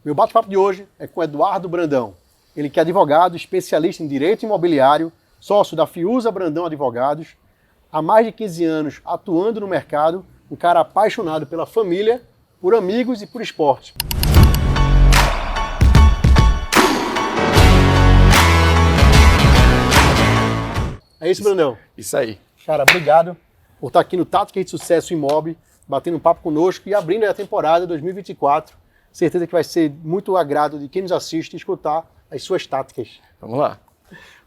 Meu bate-papo de hoje é com Eduardo Brandão. Ele que é advogado, especialista em direito imobiliário, sócio da Fiuza Brandão Advogados, há mais de 15 anos atuando no mercado, um cara apaixonado pela família, por amigos e por esporte. É isso, Brandão? Isso aí. Cara, obrigado por estar aqui no Tática de Sucesso Imob, batendo um papo conosco e abrindo a temporada 2024. Certeza que vai ser muito agrado de quem nos assiste escutar as suas táticas. Vamos lá.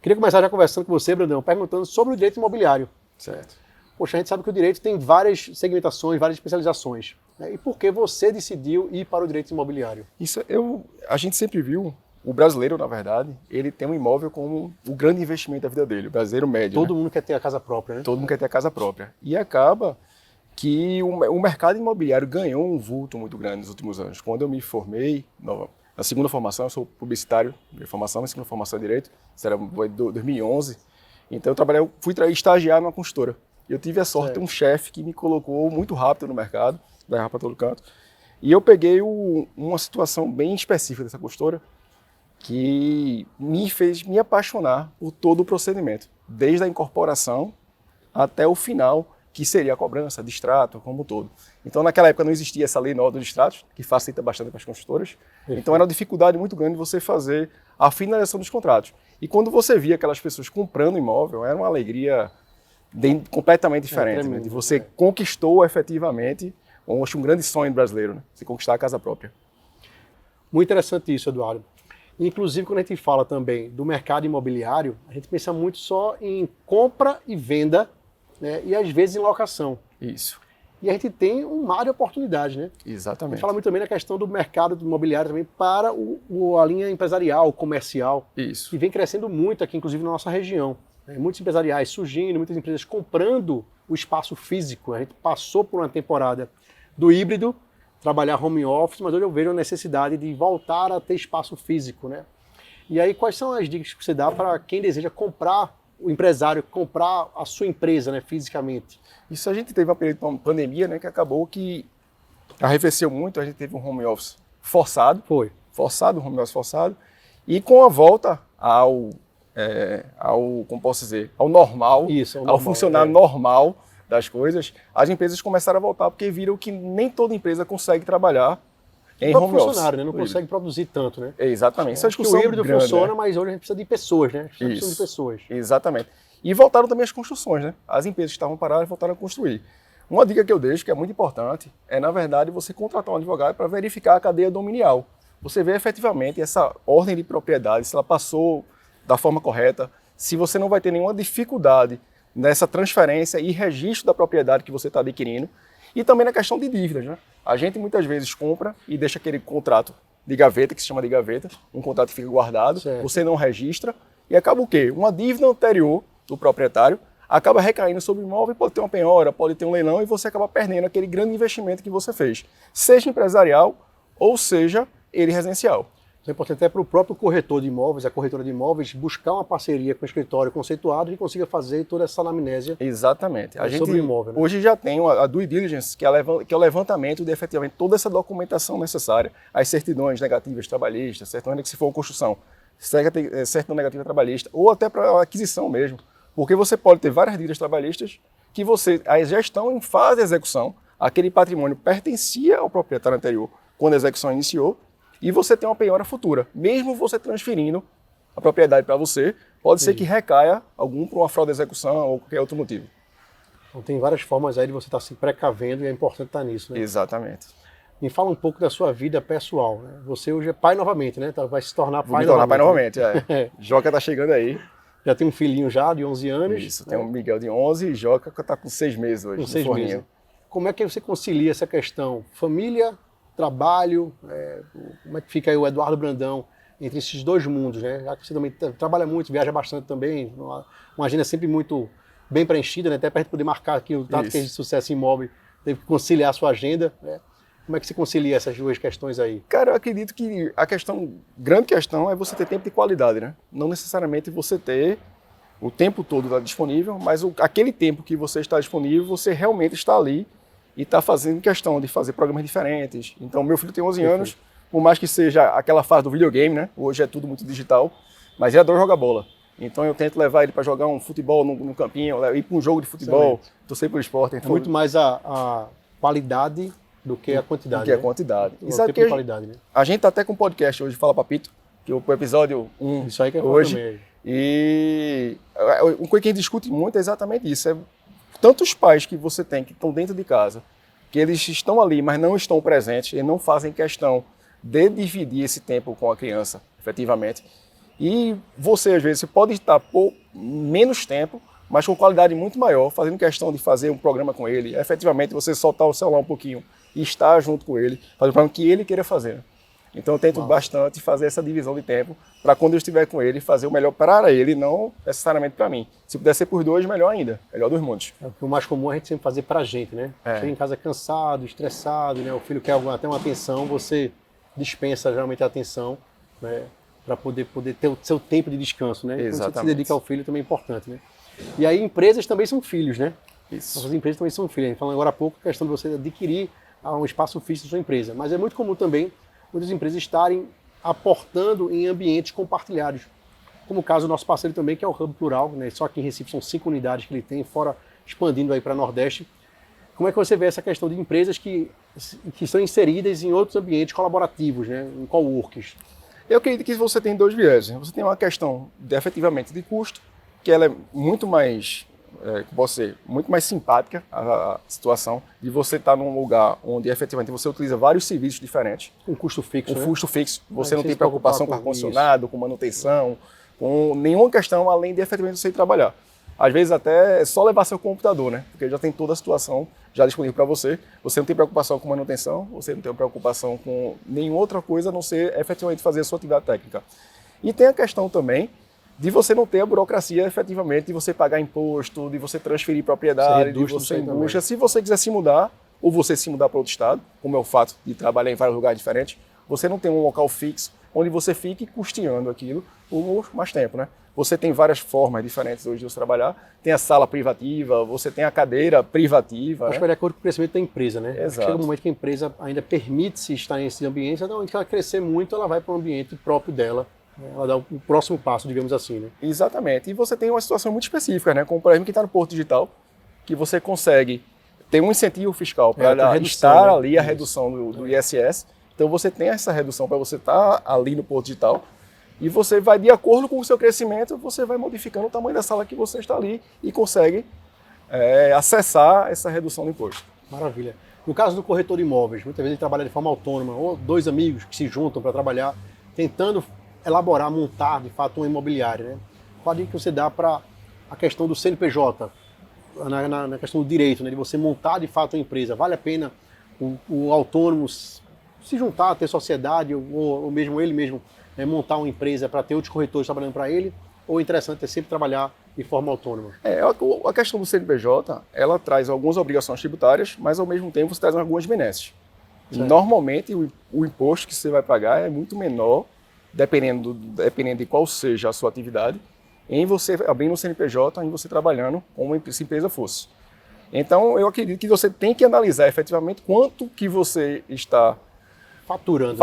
Queria começar já conversando com você, Brandão, perguntando sobre o direito imobiliário. Certo. Poxa, a gente sabe que o direito tem várias segmentações, várias especializações. Né? E por que você decidiu ir para o direito imobiliário? A gente sempre viu, o brasileiro, na verdade, ele tem um imóvel como o grande investimento da vida dele, o brasileiro médio. Todo mundo quer ter a casa própria, né? Todo mundo quer ter a casa própria. E acaba que o mercado imobiliário ganhou um vulto muito grande nos últimos anos. Quando eu me formei, na segunda formação, eu sou publicitário, minha formação, na segunda formação é Direito, isso era 2011, então eu fui estagiar numa consultora. Eu tive a sorte de ter um chefe que me colocou muito rápido no mercado, vai para todo canto, e eu peguei uma situação bem específica dessa consultora, que me fez me apaixonar por todo o procedimento, desde a incorporação até o final, que seria a cobrança de extrato, como um todo. Então, naquela época não existia essa lei nova dos extratos, que facilita bastante para as construtoras. Então, era uma dificuldade muito grande você fazer a finalização dos contratos. E quando você via aquelas pessoas comprando imóvel, era uma alegria completamente diferente. Né? De você conquistou efetivamente um grande sonho brasileiro, né? Você conquistar a casa própria. Muito interessante isso, Eduardo. Inclusive, quando a gente fala também do mercado imobiliário, a gente pensa muito só em compra e venda, né? E às vezes em locação. Isso. E a gente tem um mar de oportunidades, né? Exatamente. A gente fala muito também na questão do mercado imobiliário também para a linha empresarial, comercial. Isso. Que vem crescendo muito aqui, inclusive na nossa região. Muitos empresariais surgindo, muitas empresas comprando o espaço físico. A gente passou por uma temporada do híbrido, trabalhar home office, mas hoje eu vejo a necessidade de voltar a ter espaço físico, né? E aí, quais são as dicas que você dá para quem deseja comprar, o empresário comprar a sua empresa, né, fisicamente? Isso a gente teve uma pandemia, né, que acabou que arrefeceu muito, a gente teve um home office forçado. Um home office forçado. E com a volta como posso dizer, ao normal, ao funcionário normal das coisas, as empresas começaram a voltar porque viram que nem toda empresa consegue trabalhar em home office. Funcionário, né? Não consegue produzir tanto, né? Exatamente. Acho que o híbrido funciona, né? Mas hoje a gente precisa de pessoas, né? Precisa de pessoas. Exatamente. E voltaram também as construções, né? As empresas que estavam paradas voltaram a construir. Uma dica que eu deixo, que é muito importante, é, na verdade, você contratar um advogado para verificar a cadeia dominial. Você vê efetivamente essa ordem de propriedade, se ela passou da forma correta, se você não vai ter nenhuma dificuldade nessa transferência e registro da propriedade que você está adquirindo. E também na questão de dívidas, né? A gente muitas vezes compra e deixa aquele contrato de gaveta, que se chama de gaveta, um contrato que fica guardado, você não registra, e acaba o quê? Uma dívida anterior do proprietário acaba recaindo sobre o imóvel, pode ter uma penhora, pode ter um leilão, e você acaba perdendo aquele grande investimento que você fez, seja empresarial ou seja ele residencial. Isso é importante até para o próprio corretor de imóveis, a corretora de imóveis, buscar uma parceria com o escritório conceituado e consiga fazer toda essa anamnésia. Exatamente. A gente sobre o imóvel, né? Hoje já tem a due diligence, que é o levantamento de efetivamente toda essa documentação necessária, as certidões negativas trabalhistas, certidões que se for uma construção, certidão negativa trabalhista, ou até para aquisição mesmo. Porque você pode ter várias dívidas trabalhistas que a gestão em fase de execução, aquele patrimônio pertencia ao proprietário anterior quando a execução iniciou, e você tem uma penhora futura. Mesmo você transferindo a propriedade para você, pode ser que recaia algum por uma fraude de execução ou qualquer outro motivo. Então tem várias formas aí de você estar se precavendo e é importante estar nisso, né? Exatamente. Me fala um pouco da sua vida pessoal, né? Você hoje é pai novamente, né? Vai se tornar pai novamente. Vou me tornar pai novamente, é. Joca tá chegando aí. Já tem um filhinho já de 11 anos. Isso, tem o Miguel de 11 e Joca que tá com 6 meses hoje. Com 6 meses. Como é que você concilia essa questão? Família, trabalho, como é que fica aí o Eduardo Brandão entre esses dois mundos, né? Já que você também trabalha muito, viaja bastante também, uma agenda sempre muito bem preenchida, né? Até para a gente poder marcar aqui o Tática de Sucesso Imob, teve que conciliar a sua agenda, né? Como é que você concilia essas duas questões aí? Cara, eu acredito que grande questão é você ter tempo de qualidade, né? Não necessariamente você ter o tempo todo disponível, mas aquele tempo que você está disponível, você realmente está ali e está fazendo questão de fazer programas diferentes. Então, meu filho tem 11 anos, por mais que seja aquela fase do videogame, né? Hoje é tudo muito digital, mas ele adora jogar bola. Então eu tento levar ele para jogar um futebol no campinho, ir para um jogo de futebol, torcer pelo esporte. Então, muito mais a qualidade do que a quantidade. Do que a quantidade. E sabe que qualidade, né? A gente tá até com um podcast hoje, Fala Papito, que é o episódio 1 isso aí que é hoje. Também. E uma coisa que a gente discute muito é exatamente isso. É tantos pais que você tem que estão dentro de casa, que eles estão ali, mas não estão presentes, e não fazem questão de dividir esse tempo com a criança, efetivamente. E você, às vezes, você pode estar por menos tempo, mas com qualidade muito maior, fazendo questão de fazer um programa com ele, efetivamente você soltar o celular um pouquinho e estar junto com ele, fazer o programa que ele queira fazer. Então eu tento bastante fazer essa divisão de tempo para quando eu estiver com ele, fazer o melhor para ele, não necessariamente para mim. Se puder ser por dois, melhor ainda, melhor dos mundos. O mais comum é a gente sempre fazer para a gente, né? Chega em casa cansado, estressado, né? O filho quer até uma atenção, você dispensa geralmente a atenção, né? Para poder ter o seu tempo de descanso, né? Exatamente. Quando você se dedica ao filho também é importante, né? E aí empresas também são filhos, né? Isso. As empresas também são filhos. A gente falou agora há pouco a questão de você adquirir um espaço físico da sua empresa. Mas é muito comum também muitas empresas estarem aportando em ambientes compartilhados. Como o caso do nosso parceiro também, que é o Hub Plural, né? Só aqui em Recife são 5 unidades que ele tem, fora expandindo aí para Nordeste. Como é que você vê essa questão de empresas que estão inseridas em outros ambientes colaborativos, né? Em coworks? Eu acredito que você tem dois viés. Você tem uma questão efetivamente de custo, que ela é muito mais, muito mais simpática, a situação de você estar num lugar onde efetivamente você utiliza vários serviços diferentes. Um custo fixo, né? Custo fixo. Você não tem preocupação com ar-condicionado, com manutenção, com nenhuma questão além de efetivamente você ir trabalhar. Às vezes até é só levar seu computador, né? Porque já tem toda a situação já disponível para você. Você não tem preocupação com manutenção, você não tem preocupação com nenhuma outra coisa a não ser efetivamente fazer a sua atividade técnica. E tem a questão também de você não ter a burocracia efetivamente, de você pagar imposto, de você transferir propriedade, de você indústria. Se você quiser se mudar, ou você se mudar para outro estado, como é o fato de trabalhar em vários lugares diferentes, você não tem um local fixo onde você fique custeando aquilo por mais tempo, né? Você tem várias formas diferentes hoje de você trabalhar. Tem a sala privativa, você tem a cadeira privativa. Acho que vai de acordo com o crescimento da empresa, né? Exato. Chega um momento que a empresa ainda permite-se estar nesse ambiente, então, onde ela crescer muito, ela vai para um ambiente próprio dela. Ela dá o próximo passo, digamos assim, né? Exatamente. E você tem uma situação muito específica, né? Como, por exemplo, que está no Porto Digital, que você consegue ter um incentivo fiscal para estar ali, a redução do ISS. Então você tem essa redução para você estar ali no Porto Digital e você vai, de acordo com o seu crescimento, você vai modificando o tamanho da sala que você está ali e consegue acessar essa redução do imposto. Maravilha. No caso do corretor de imóveis, muitas vezes ele trabalha de forma autônoma, ou dois amigos que se juntam para trabalhar, tentando elaborar, montar, de fato, uma imobiliária, né? Qual a dica que você dá para a questão do CNPJ, na questão do direito, né? De você montar, de fato, uma empresa? Vale a pena o autônomo se juntar, ter sociedade, ou mesmo ele mesmo montar uma empresa para ter outros corretores trabalhando para ele? Ou o interessante é sempre trabalhar de forma autônoma? A questão do CNPJ, ela traz algumas obrigações tributárias, mas ao mesmo tempo você traz algumas benesses. Normalmente, o imposto que você vai pagar é muito menor, dependendo de qual seja a sua atividade, em você abrindo um CNPJ, em você trabalhando como se a empresa fosse. Então, eu acredito que você tem que analisar efetivamente quanto que você está faturando,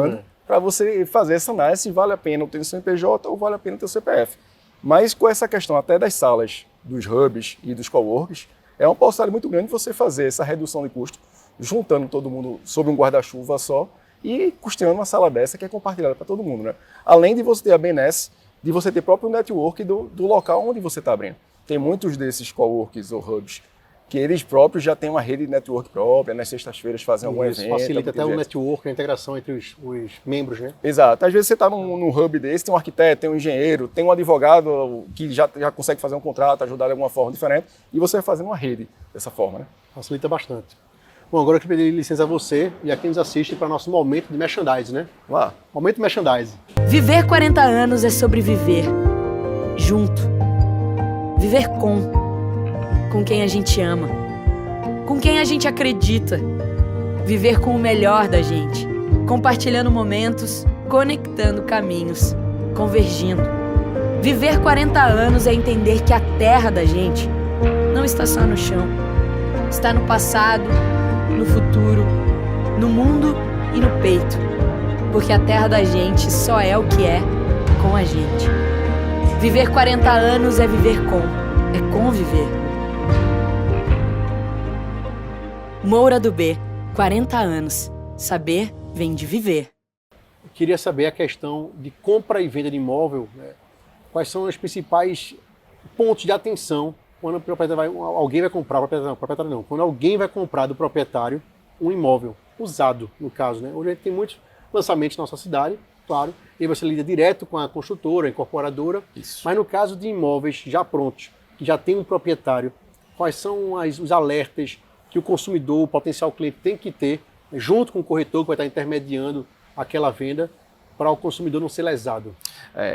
né? Para você fazer essa análise se vale a pena ter o CNPJ ou vale a pena ter o CPF. Mas com essa questão até das salas, dos hubs e dos coworks, é uma possibilidade muito grande você fazer essa redução de custo, juntando todo mundo sob um guarda-chuva só e custeando uma sala dessa que é compartilhada para todo mundo, né? Além de você ter a benesse, de você ter próprio network do local onde você está abrindo. Tem muitos desses coworks ou hubs que eles próprios já têm uma rede de network própria, nas sextas-feiras fazem algum evento. Isso facilita até o network, a integração entre os membros, né? Exato. Às vezes você está num hub desse, tem um arquiteto, tem um engenheiro, tem um advogado que já consegue fazer um contrato, ajudar de alguma forma diferente, e você vai fazendo uma rede dessa forma, né? Facilita bastante. Bom, agora eu queria pedir licença a você e a quem nos assiste para nosso momento de merchandise, né? Vamos lá. Momento de merchandise. Viver 40 anos é sobre viver junto. Viver com quem a gente ama, com quem a gente acredita. Viver com o melhor da gente, compartilhando momentos, conectando caminhos, convergindo. Viver 40 anos é entender que a terra da gente não está só no chão, está no passado, no futuro, no mundo e no peito. Porque a terra da gente só é o que é com a gente. Viver 40 anos é viver é conviver. Moura do B, 40 anos. Saber vem de viver. Eu queria saber a questão de compra e venda de imóvel, né? Quais são os principais pontos de atenção quando o proprietário alguém vai comprar, proprietário não, quando alguém vai comprar do proprietário um imóvel usado, no caso, né? Hoje a gente tem muitos lançamentos na nossa cidade, claro, e você lida direto com a construtora, a incorporadora. Isso. Mas no caso de imóveis já prontos, que já tem um proprietário, quais são os alertas que o consumidor, o potencial cliente tem que ter, junto com o corretor que vai estar intermediando aquela venda, para o consumidor não ser lesado?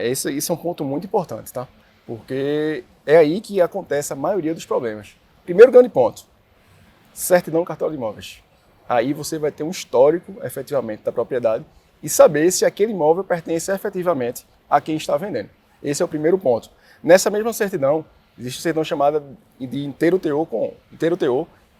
Esse é um ponto muito importante, tá? Porque é aí que acontece a maioria dos problemas. Primeiro grande ponto, certidão no cartório de imóveis. Aí você vai ter um histórico, efetivamente, da propriedade e saber se aquele imóvel pertence efetivamente a quem está vendendo. Esse é o primeiro ponto. Nessa mesma certidão, existe uma certidão chamada de inteiro teor com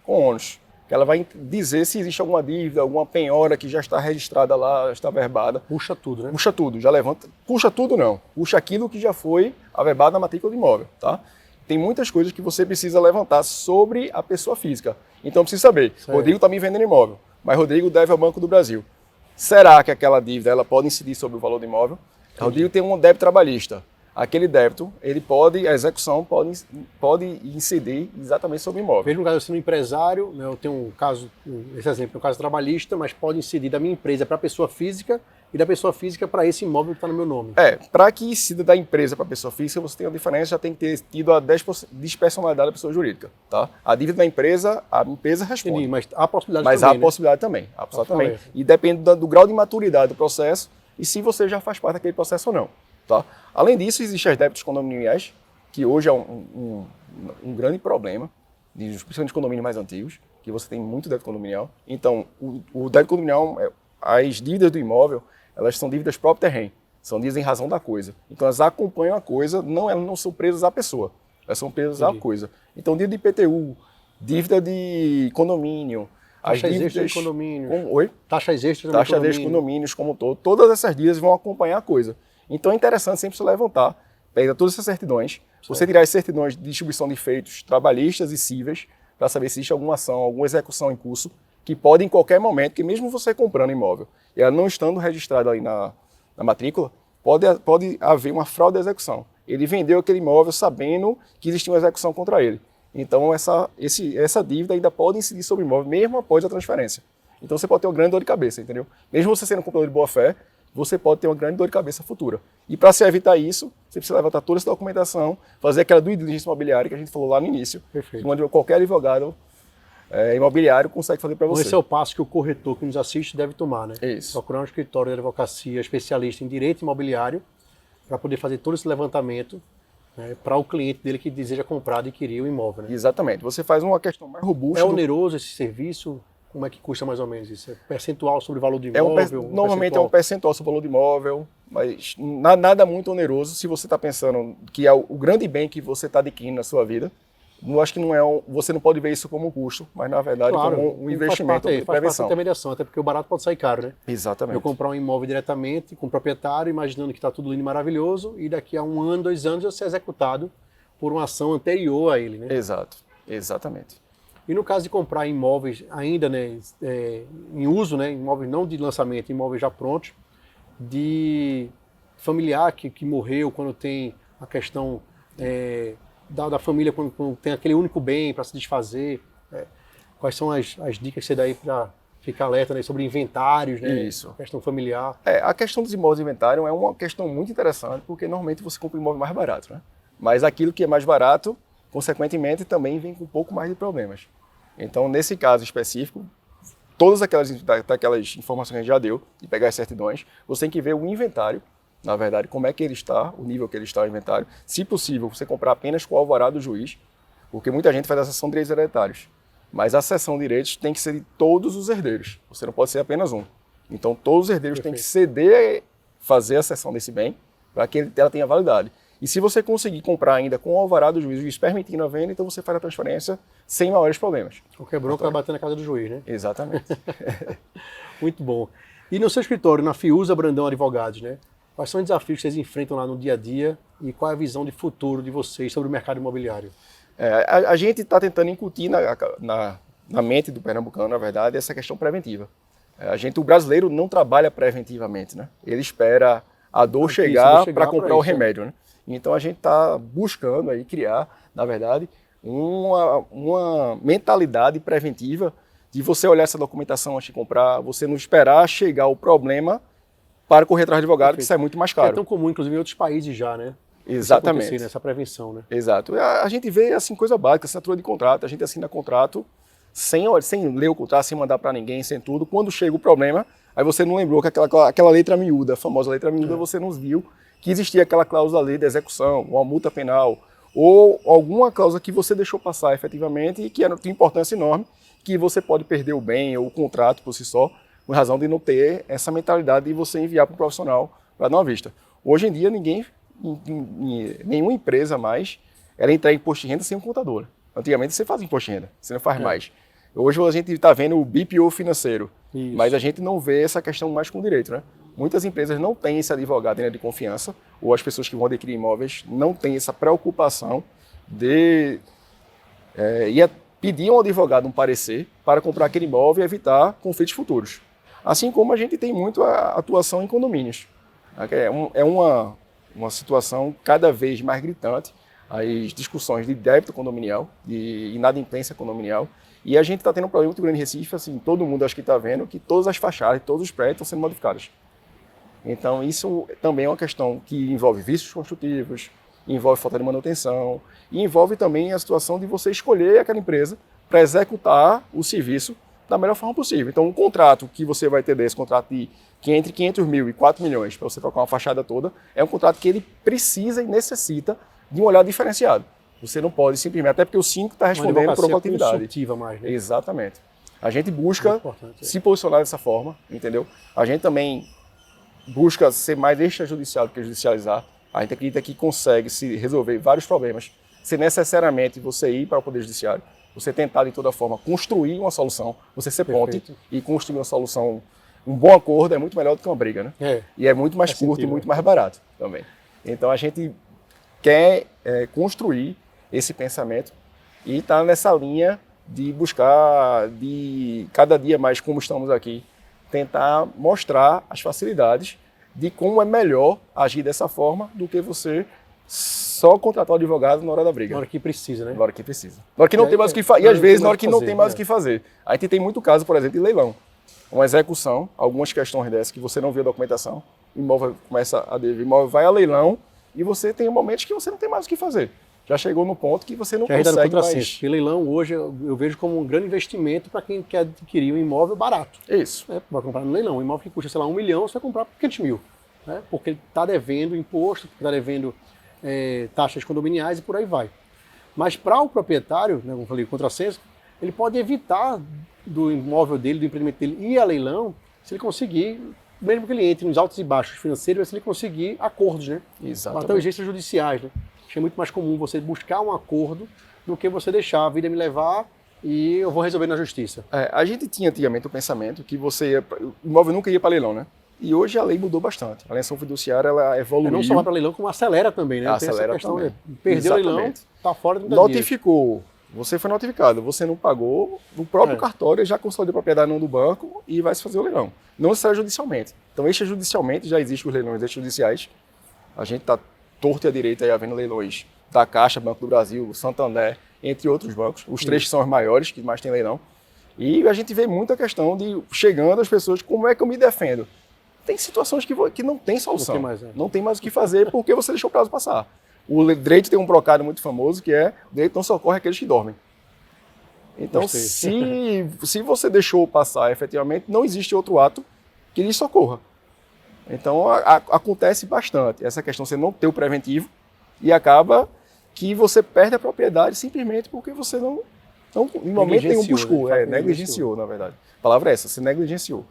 ônus, que ela vai dizer se existe alguma dívida, alguma penhora que já está registrada lá, já está averbada. Puxa tudo, né? Puxa tudo, já levanta. Puxa tudo não, puxa aquilo que já foi averbado na matrícula do imóvel, tá? Tem muitas coisas que você precisa levantar sobre a pessoa física. Então precisa saber, certo. Rodrigo está me vendendo imóvel, mas Rodrigo deve ao Banco do Brasil. Será que aquela dívida ela pode incidir sobre o valor do imóvel? Entendi. Rodrigo tem um débito trabalhista. Aquele débito, a execução pode incidir exatamente sobre o imóvel. Veja no caso, eu sendo empresário, né, eu tenho um caso, esse exemplo, um caso trabalhista, mas pode incidir da minha empresa para a pessoa física e da pessoa física para esse imóvel que está no meu nome. Para que incida da empresa para a pessoa física, você tem uma diferença, já tem que ter tido a despersonalidade da pessoa jurídica. Tá? A dívida da empresa, a empresa responde. Entendi, mas há possibilidade mas também, há possibilidade também. Também. E depende do grau de maturidade do processo e se você já faz parte daquele processo ou não. Tá? Além disso, existem as débitos condominiais, que hoje é um grande problema, principalmente os condomínios mais antigos, que você tem muito débito condominial. Então, o débito condominial, as dívidas do imóvel, elas são dívidas próprio terreno, são dívidas em razão da coisa. Então, elas acompanham a coisa, elas não são presas à pessoa, elas são presas à coisa. Então, dívida de IPTU, dívida de condomínio, taxas extras de condomínios. Taxas extras de condomínios como um todo, todas essas dívidas vão acompanhar a coisa. Então é interessante sempre se levantar, pega todas essas certidões, certo. Você tirar as certidões de distribuição de feitos trabalhistas e cíveis, para saber se existe alguma ação, alguma execução em curso, que pode em qualquer momento, que mesmo você comprando imóvel, e ela não estando registrada ali na matrícula, pode haver uma fraude de execução. Ele vendeu aquele imóvel sabendo que existia uma execução contra ele. Então essa dívida ainda pode incidir sobre o imóvel, mesmo após a transferência. Então você pode ter uma grande dor de cabeça, entendeu? Mesmo você sendo um comprador de boa fé, você pode ter uma grande dor de cabeça futura. E para se evitar isso, você precisa levantar toda essa documentação, fazer aquela due diligence imobiliária que a gente falou lá no início, onde qualquer advogado imobiliário consegue fazer para você. Esse é o passo que o corretor que nos assiste deve tomar, né? Isso. Procurar um escritório de advocacia especialista em direito imobiliário para poder fazer todo esse levantamento, né, para o cliente dele que deseja comprar, adquirir o imóvel. Né? Exatamente. Você faz uma questão mais robusta. É oneroso esse serviço? Como é que custa mais ou menos isso? É percentual sobre o valor do imóvel? Normalmente é um percentual sobre o valor do imóvel, mas nada muito oneroso se você está pensando que é o grande bem que você está adquirindo na sua vida. Eu acho que você não pode ver isso como um custo, mas na verdade como um investimento de prevenção. Faz parte da intermediação, até porque o barato pode sair caro, né? Exatamente. Eu comprar um imóvel diretamente com o proprietário, imaginando que está tudo lindo e maravilhoso, e daqui a 1 ano, 2 anos eu ser executado por uma ação anterior a ele, né? Exato, exatamente. E no caso de comprar imóveis ainda, né, em uso, né, imóveis não de lançamento, imóveis já prontos, de familiar que morreu, quando tem a questão da família, quando tem aquele único bem para se desfazer, quais são as dicas que você dá aí para ficar alerta, né, sobre inventários, né, Isso. questão familiar? A questão dos imóveis de inventário é uma questão muito interessante, porque normalmente você compra um imóvel mais barato, né? Mas aquilo que é mais barato, consequentemente, também vem com um pouco mais de problemas. Então, nesse caso específico, todas aquelas informações que a gente já deu, de pegar as certidões, você tem que ver o inventário, na verdade, como é que ele está, o nível que ele está, o inventário. Se possível, você comprar apenas com o alvará do juiz, porque muita gente faz a cessão de direitos hereditários. Mas a cessão de direitos tem que ser de todos os herdeiros, você não pode ser apenas um. Então, todos os herdeiros têm que ceder, fazer a cessão desse bem, para que ela tenha validade. E se você conseguir comprar ainda com o alvará do juiz permitindo a venda, então você faz a transferência sem maiores problemas. Qualquer bronca vai bater na casa do juiz, né? Exatamente. Muito bom. E no seu escritório, na Fiuza Brandão Advogados, né? Quais são os desafios que vocês enfrentam lá no dia a dia e qual é a visão de futuro de vocês sobre o mercado imobiliário? A gente está tentando incutir na mente do pernambucano, na verdade, essa questão preventiva. O brasileiro não trabalha preventivamente, né? Ele espera a dor chegar para comprar o remédio, né? Então a gente está buscando aí criar, na verdade, uma mentalidade preventiva de você olhar essa documentação antes de comprar, você não esperar chegar o problema para correr atrás de advogado, que isso é muito mais caro. É tão comum, inclusive, em outros países já, né? Exatamente. Né? Essa prevenção, né? Exato. A gente vê, assim, coisa básica, assinatura de contrato, a gente assina contrato sem ler o contrato, sem mandar para ninguém, sem tudo. Quando chega o problema, aí você não lembrou que aquela letra miúda, a famosa letra miúda, você não viu que existia aquela cláusula lei de execução, uma multa penal, ou alguma cláusula que você deixou passar efetivamente e que era de importância enorme, que você pode perder o bem ou o contrato por si só, por razão de não ter essa mentalidade de você enviar para o profissional para dar uma vista. Hoje em dia, nenhuma empresa mais, ela entrega imposto de renda sem um contador. Antigamente você fazia imposto de renda, você não faz mais. Hoje a gente está vendo o BPO financeiro, mas a gente não vê essa questão mais com direito, né? Muitas empresas não têm esse advogado de confiança, ou as pessoas que vão adquirir imóveis não têm essa preocupação de pedir a um advogado um parecer para comprar aquele imóvel e evitar conflitos futuros. Assim como a gente tem muito a atuação em condomínios. É uma situação cada vez mais gritante, as discussões de débito condominial, de inadimplência condominial, e a gente está tendo um problema muito grande em Recife, assim, todo mundo acho que está vendo que todas as fachadas, todos os prédios estão sendo modificados. Então isso também é uma questão que envolve vícios construtivos, envolve falta de manutenção, e envolve também a situação de você escolher aquela empresa para executar o serviço da melhor forma possível. Então, um contrato que você vai ter desse, contrato entre 500 mil e 4 milhões para você trocar uma fachada toda, é um contrato que ele precisa e necessita de um olhar diferenciado. Você não pode simplesmente, até porque o 5 está respondendo por uma atividade. Mais, né? Exatamente. A gente busca se posicionar dessa forma, entendeu? A gente também busca ser mais extrajudicial do que judicializar. A gente acredita que consegue se resolver vários problemas sem necessariamente você ir para o Poder Judiciário. Você tentar, de toda forma, construir uma solução, você ser ponte e construir uma solução, um bom acordo é muito melhor do que uma briga, né? E é muito mais curto e muito mais barato também. Então a gente quer construir esse pensamento e está nessa linha de buscar, de cada dia mais, como estamos aqui, tentar mostrar as facilidades de como é melhor agir dessa forma do que você só contratar o advogado na hora da briga. Na hora que precisa, né? Na hora que precisa. Na hora que não tem mais o que fazer. E às vezes, na hora que não tem mais o que fazer. Aí tem muito caso, por exemplo, de leilão. Uma execução, algumas questões dessas que você não viu a documentação, o imóvel começa a dever, o imóvel vai a leilão e você tem momentos que você não tem mais o que fazer. Já chegou no ponto que você não consegue mais. Porque leilão hoje eu vejo como um grande investimento para quem quer adquirir um imóvel barato. Isso. Vai comprar no leilão. Um imóvel que custa, sei lá, 1 milhão, você vai comprar por 500 mil. Né? Porque ele está devendo imposto, está devendo taxas condominiais e por aí vai. Mas para o proprietário, né, como eu falei, contrassenso, ele pode evitar do imóvel dele, do empreendimento dele ir a leilão, se ele conseguir, mesmo que ele entre nos altos e baixos financeiros, se ele conseguir acordos, né? Exatamente. Até urgências judiciais, né? Acho que é muito mais comum você buscar um acordo do que você deixar a vida me levar e eu vou resolver na justiça. A gente tinha antigamente o pensamento que o imóvel nunca ia para leilão, né? E hoje a lei mudou bastante. A legislação fiduciária ela evoluiu. Não só vai para leilão, como acelera também, né? Acelera também. Perdeu o leilão, está fora do Notificou. Você foi notificado, você não pagou, o próprio cartório já consolidou a propriedade não do banco e vai se fazer o leilão. Não extrajudicialmente. Então, extrajudicialmente já existem os leilões extrajudiciais. A gente está torto e à direita aí havendo leilões da Caixa, Banco do Brasil, Santander, entre outros bancos. Os três são os maiores, que mais tem leilão. E a gente vê muita questão de chegando as pessoas, como é que eu me defendo? Tem situações que não tem solução. Não tem mais o que fazer porque você deixou o prazo passar. O direito tem um brocado muito famoso que é o direito não socorre aqueles que dormem. Então, se você deixou passar efetivamente, não existe outro ato que lhe socorra. Então, acontece bastante essa questão de você não ter o preventivo e acaba que você perde a propriedade simplesmente porque você não em momento nenhum buscou. Negligenciou, na verdade. A palavra é essa, você negligenciou.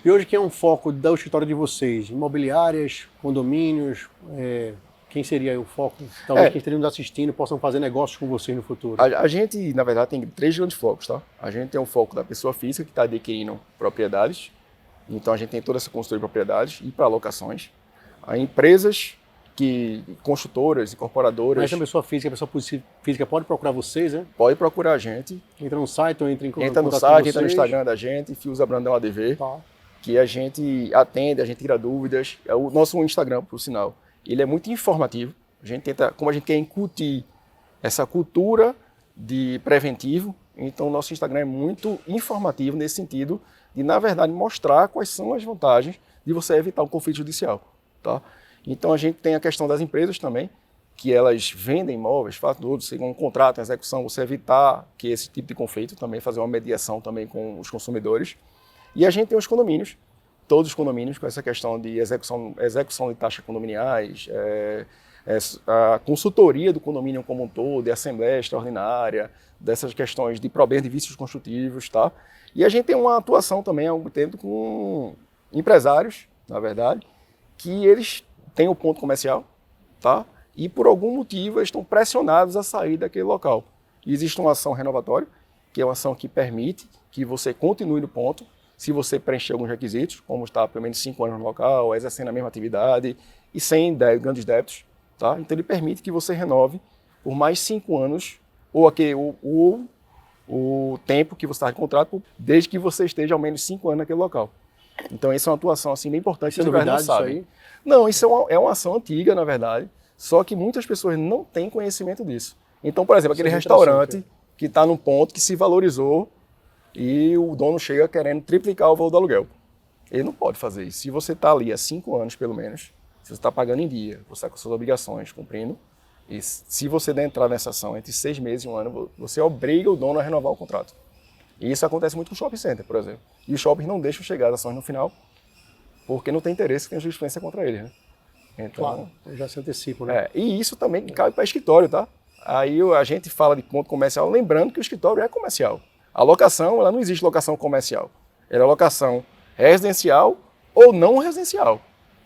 E hoje quem é um foco do escritório de vocês? Imobiliárias, condomínios, quem seria o foco? Talvez quem esteja nos assistindo possam fazer negócios com vocês no futuro. A gente, na verdade, tem 3 grandes focos, tá? A gente tem um foco da pessoa física que está adquirindo propriedades. Então a gente tem toda essa consultoria de propriedades e para locações. Há empresas construtoras, incorporadoras. Mas a pessoa física pode procurar vocês, né? Pode procurar a gente. Entra no site ou entra em contato. Entra no site, entra no Instagram da gente, Fiuza Brandão ADV, Tá. que a gente atende, a gente tira dúvidas. É o nosso Instagram, por sinal. Ele é muito informativo. A gente tenta, como a gente quer incutir essa cultura de preventivo, então o nosso Instagram é muito informativo nesse sentido de, na verdade, mostrar quais são as vantagens de você evitar um conflito judicial, tá? Então a gente tem a questão das empresas também, que elas vendem imóveis, fazem tudo, segundo um contrato, uma execução, você evitar que esse tipo de conflito também, fazer uma mediação também com os consumidores. E a gente tem os condomínios, todos os condomínios com essa questão de execução de taxas condominiais, a consultoria do condomínio como um todo, de assembleia extraordinária, dessas questões de problemas de vícios construtivos, tá? E a gente tem uma atuação também há algum tempo com empresários, na verdade, que eles têm o ponto comercial, tá? E por algum motivo eles estão pressionados a sair daquele local. E existe uma ação renovatória, que é uma ação que permite que você continue no ponto, se você preencher alguns requisitos, como estar pelo menos 5 anos no local, exercendo a mesma atividade e sem grandes débitos, tá? Então ele permite que você renove por mais 5 anos o tempo que você está em contrato, desde que você esteja ao menos 5 anos naquele local. Então essa é uma atuação assim, bem importante. Isso é novidade, isso aí? Não, isso é uma ação antiga, na verdade, só que muitas pessoas não têm conhecimento disso. Então, por exemplo, aquele restaurante que está num ponto que se valorizou e o dono chega querendo triplicar o valor do aluguel. Ele não pode fazer isso. Se você está ali há 5 anos, pelo menos, se você está pagando em dia, você está com suas obrigações, cumprindo, e se você der entrar nessa ação entre 6 meses e 1 ano, você obriga o dono a renovar o contrato. E isso acontece muito com o shopping center, por exemplo. E os shoppings não deixam chegar as ações no final, porque não tem interesse que tenha jurisprudência contra eles, né? Então, claro, já se antecipa, né? E isso também cabe para escritório, tá? Aí a gente fala de ponto comercial, lembrando que o escritório é comercial. A locação, ela não existe locação comercial. Ela é locação residencial ou não residencial.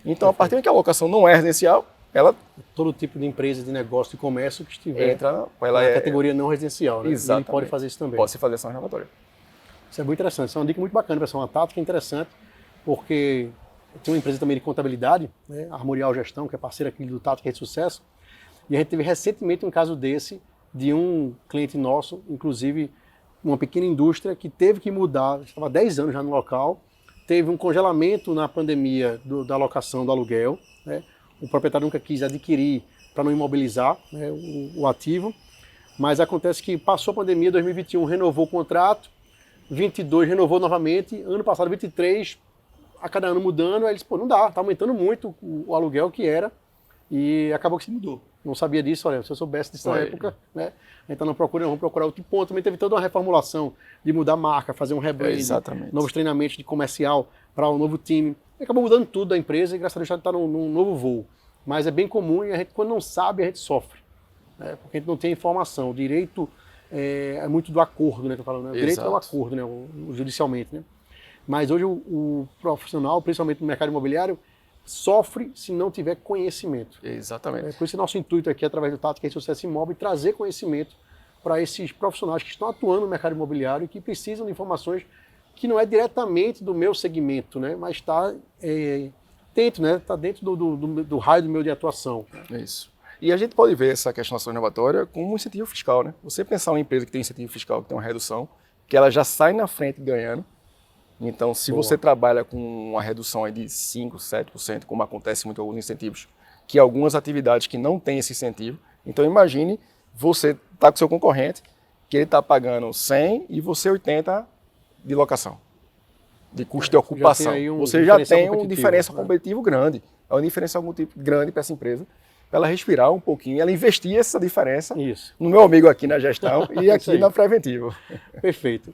Então, a partir que a locação não é residencial, ela... Todo tipo de empresa, de negócio, de comércio que estiver entra na categoria não residencial, né? Exatamente. Ele pode fazer isso também. Pode se fazer ação renovatória. Isso é muito interessante. Isso é uma dica muito bacana, pessoal. Uma tática interessante, porque tem uma empresa também de contabilidade, né? A Armorial Gestão, que é parceira aqui do Tática de Sucesso. E a gente teve recentemente um caso desse, de um cliente nosso, inclusive uma pequena indústria, que teve que mudar, estava há 10 anos já no local, teve um congelamento na pandemia da locação do aluguel, né? O proprietário nunca quis adquirir para não imobilizar, né, o ativo, mas acontece que passou a pandemia, 2021 renovou o contrato, 22 renovou novamente, ano passado 23, a cada ano mudando, aí eles, não dá, tá aumentando muito o aluguel que era, e acabou que se mudou. Não sabia disso, olha, se eu soubesse disso na época, né, a gente tá na procura, vamos procurar outro ponto. Também teve toda uma reformulação de mudar a marca, fazer um rebranding, novos treinamentos de comercial para um novo time. E acabou mudando tudo da empresa e graças a Deus já está num novo voo. Mas é bem comum e a gente, quando não sabe, a gente sofre, né, porque a gente não tem informação. O direito é muito do acordo, né? Tô falando, né? O direito é o acordo, né? Judicialmente, né? Mas hoje o profissional, principalmente no mercado imobiliário, sofre se não tiver conhecimento. Exatamente. Por isso nosso intuito aqui, através do Tática de Sucesso Imóvel, trazer conhecimento para esses profissionais que estão atuando no mercado imobiliário e que precisam de informações que não é diretamente do meu segmento, né? Mas está dentro, né? Tá dentro do raio do meu de atuação. Isso. E a gente pode ver essa questão da ação renovatória como um incentivo fiscal, né? Você pensar uma empresa que tem incentivo fiscal, que tem uma redução, que ela já sai na frente ganhando. Então, se você trabalha com uma redução aí de 5%, 7%, como acontece muito com alguns incentivos, que algumas atividades que não têm esse incentivo, então imagine você tá com seu concorrente, que ele está pagando 100 e você 80 de locação, de custo de ocupação. Você já tem um diferencial competitivo grande. É uma diferença grande para essa empresa, para ela respirar um pouquinho, ela investir essa diferença no meu amigo aqui na gestão e aqui na Preventivo. Perfeito.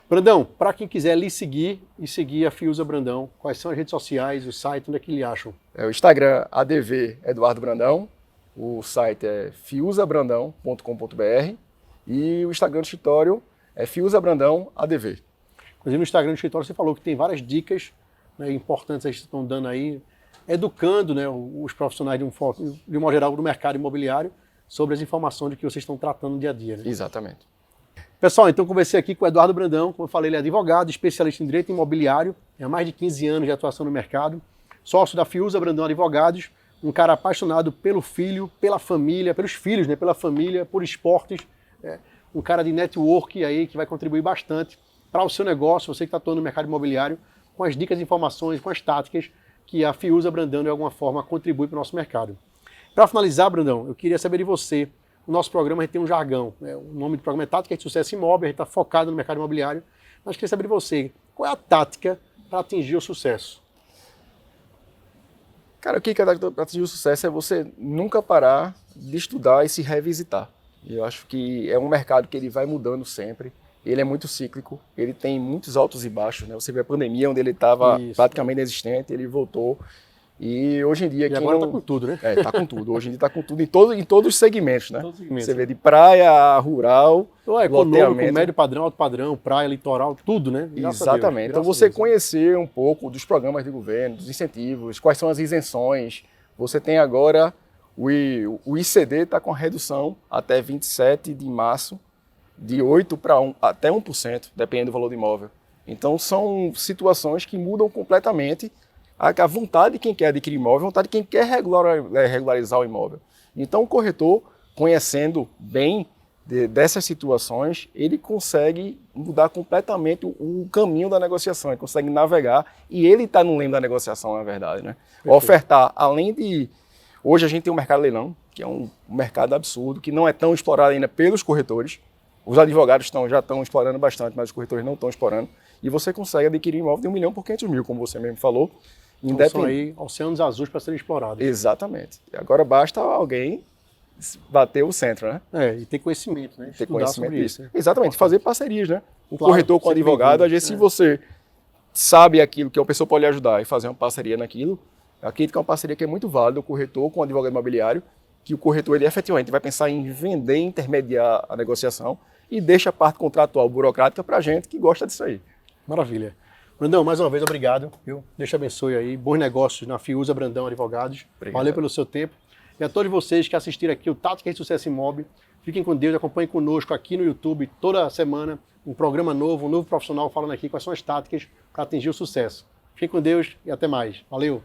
Brandão, para quem quiser lhe seguir e seguir a Fiuza Brandão, quais são as redes sociais, o site, onde é que lhe acham? É o Instagram ADV Eduardo Brandão, o site é fiuzabrandão.com.br e o Instagram do escritório é Fiuza Brandão ADV. Inclusive no Instagram do escritório você falou que tem várias dicas, né, importantes que vocês estão dando aí, educando, né, os profissionais de um modo geral do mercado imobiliário sobre as informações de que vocês estão tratando no dia a dia. Né? Exatamente. Pessoal, então conversei aqui com o Eduardo Brandão, como eu falei, ele é advogado, especialista em direito imobiliário, há mais de 15 anos de atuação no mercado, sócio da Fiuza Brandão Advogados, um cara apaixonado pelo filho, pela família, pelos filhos, né, pela família, por esportes, um cara de network aí que vai contribuir bastante para o seu negócio, você que está atuando no mercado imobiliário, com as dicas, informações, com as táticas que a Fiuza Brandão de alguma forma contribui para o nosso mercado. Para finalizar, Brandão, eu queria saber de você. O nosso programa a gente tem um jargão, né? O nome do programa é Tática de Sucesso Imóvel, a gente está focado no mercado imobiliário, mas queria saber de você, qual é a tática para atingir o sucesso? Cara, o que é para atingir o sucesso é você nunca parar de estudar e se revisitar. E eu acho que é um mercado que ele vai mudando sempre, ele é muito cíclico, ele tem muitos altos e baixos, né? Você vê a pandemia, onde ele estava praticamente inexistente, ele voltou. E hoje em dia... E agora está com tudo, né? Está com tudo. Hoje em dia está com tudo em todos os segmentos, né? Todos os segmentos. Você vê de praia, rural, econômico, médio padrão, alto padrão, praia, litoral, tudo, né? Graças Exatamente. Então você conhecer um pouco dos programas de governo, dos incentivos, quais são as isenções. Você tem agora o ICD está com a redução até 27 de março de 8% para até 1%, dependendo do valor do imóvel. Então são situações que mudam completamente a vontade de quem quer adquirir imóvel, a vontade de quem quer regularizar o imóvel. Então o corretor, conhecendo bem dessas situações, ele consegue mudar completamente o caminho da negociação, ele consegue navegar e ele está no leme da negociação, na verdade, né? Ofertar, além de... Hoje a gente tem um mercado leilão, que é um mercado absurdo, que não é tão explorado ainda pelos corretores. Os advogados já estão explorando bastante, mas os corretores não estão explorando. E você consegue adquirir imóvel de 1 milhão por 500 mil, como você mesmo falou. Então são aí oceanos azuis para serem explorados. Exatamente. E agora basta alguém bater o centro, né? E ter conhecimento, né? Ter conhecimento disso. Né? Exatamente, fazer parcerias, né? O corretor com o advogado, às vezes se você sabe aquilo que a pessoa pode lhe ajudar e fazer uma parceria naquilo, acredito que é uma parceria que é muito válida, o corretor com o advogado imobiliário, que o corretor ele efetivamente vai pensar em vender e intermediar a negociação e deixa a parte contratual burocrática para a gente que gosta disso aí. Maravilha. Brandão, mais uma vez, obrigado. Viu? Deus te abençoe aí. Bons negócios na Fiuza Brandão Advogados. Obrigado. Valeu pelo seu tempo. E a todos vocês que assistiram aqui o Tática de Sucesso Imóvel, fiquem com Deus, acompanhem conosco aqui no YouTube toda semana, um programa novo, um novo profissional falando aqui quais são as táticas para atingir o sucesso. Fiquem com Deus e até mais. Valeu!